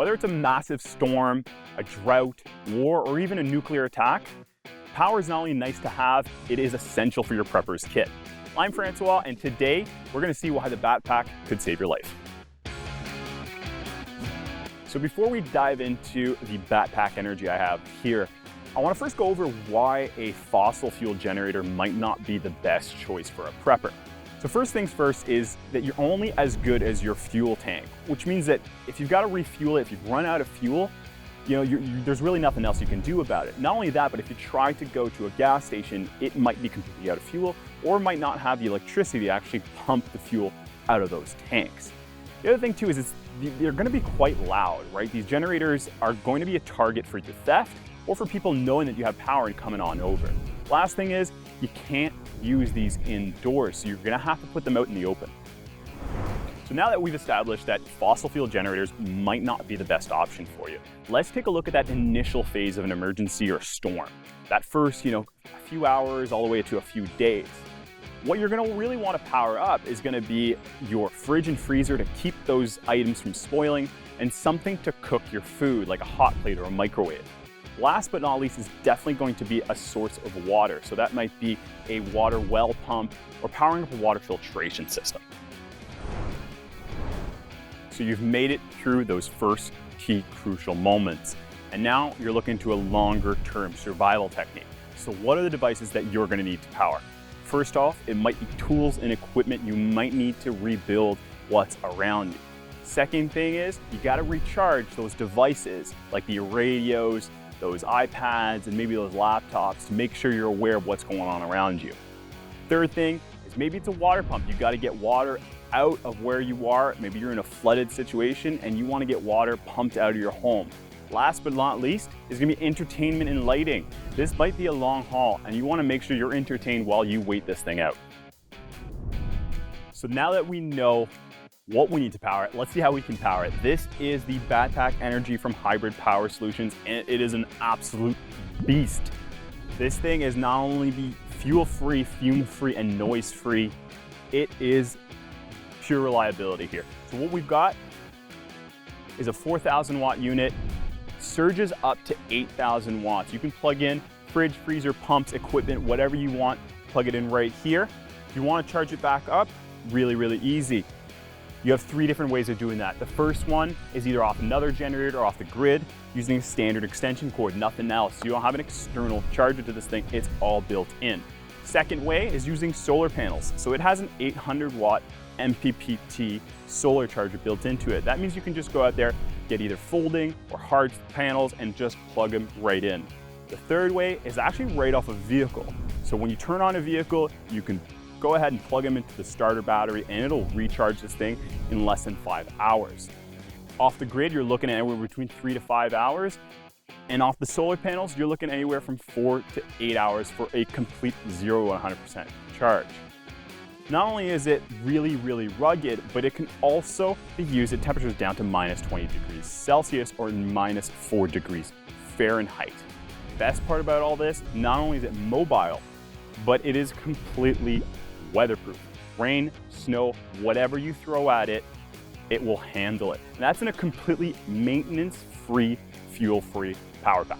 Whether it's a massive storm, a drought, war, or even a nuclear attack, power is not only nice to have, it is essential for your prepper's kit. I'm Francois, and today we're going to see why the Batt pack could save your life. So before we dive into the Batt pack energy I have here, I want to first go over why a fossil fuel generator might not be the best choice for a prepper. So first things first is that you're only as good as your fuel tank, which means that if you've got to refuel it, if you've run out of fuel, there's really nothing else you can do about it. Not only that, but if you try to go to a gas station, it might be completely out of fuel or might not have the electricity to actually pump the fuel out of those tanks. The other thing too is they're going to be quite loud, right? These generators are going to be a target for your theft or for people knowing that you have power and coming on over. Last thing is you can't use these indoors, so you're going to have to put them out in the open. So now that we've established that fossil fuel generators might not be the best option for you, let's take a look at that initial phase of an emergency or storm. That first, a few hours all the way to a few days. What you're going to really want to power up is going to be your fridge and freezer to keep those items from spoiling, and something to cook your food like a hot plate or a microwave. Last but not least is definitely going to be a source of water. So that might be a water well pump or powering up a water filtration system. So you've made it through those first key crucial moments. And now you're looking to a longer term survival technique. So what are the devices that you're going to need to power? First off, it might be tools and equipment you might need to rebuild what's around you. Second thing is you got to recharge those devices like the radios, those iPads, and maybe those laptops to make sure you're aware of what's going on around you. Third thing is maybe it's a water pump. You got to get water out of where you are. Maybe you're in a flooded situation and you want to get water pumped out of your home. Last but not least is going to be entertainment and lighting. This might be a long haul and you want to make sure you're entertained while you wait this thing out. So now that we know what we need to power it, let's see how we can power it. This is the Batt Pack Energy from Hybrid Power Solutions, and it is an absolute beast. This thing is not only be fuel-free, fume-free, and noise-free, it is pure reliability here. So what we've got is a 4,000 watt unit, surges up to 8,000 watts. You can plug in fridge, freezer, pumps, equipment, whatever you want, plug it in right here. If you want to charge it back up, really, really easy. You have three different ways of doing that. The first one is either off another generator or off the grid using a standard extension cord, nothing else. You don't have an external charger to this thing, it's all built in. Second way is using solar panels. So it has an 800 watt MPPT solar charger built into it. That means you can just go out there, get either folding or hard panels and just plug them right in. The third way is actually right off a vehicle. So when you turn on a vehicle, you can go ahead and plug them into the starter battery and it'll recharge this thing in less than 5 hours. Off the grid, you're looking at anywhere between 3 to 5 hours. And off the solar panels, you're looking anywhere from 4 to 8 hours for a complete 0 to 100% charge. Not only is it really, really rugged, but it can also be used at temperatures down to minus 20 degrees Celsius or minus 4 degrees Fahrenheit. Best part about all this, not only is it mobile, but it is completely weatherproof. Rain, snow, whatever you throw at it, it will handle it. And that's in a completely maintenance-free, fuel-free power pack.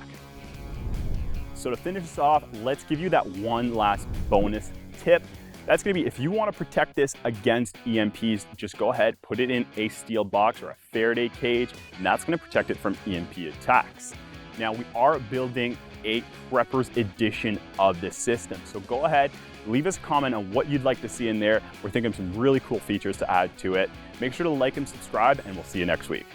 So to finish this off, let's give you that one last bonus tip. That's gonna be if you wanna protect this against EMPs, just go ahead, put it in a steel box or a Faraday cage, and that's gonna protect it from EMP attacks. Now we are building a prepper's edition of this system. So go ahead, leave us a comment on what you'd like to see in there. We're thinking of some really cool features to add to it. Make sure to like and subscribe, and we'll see you next week.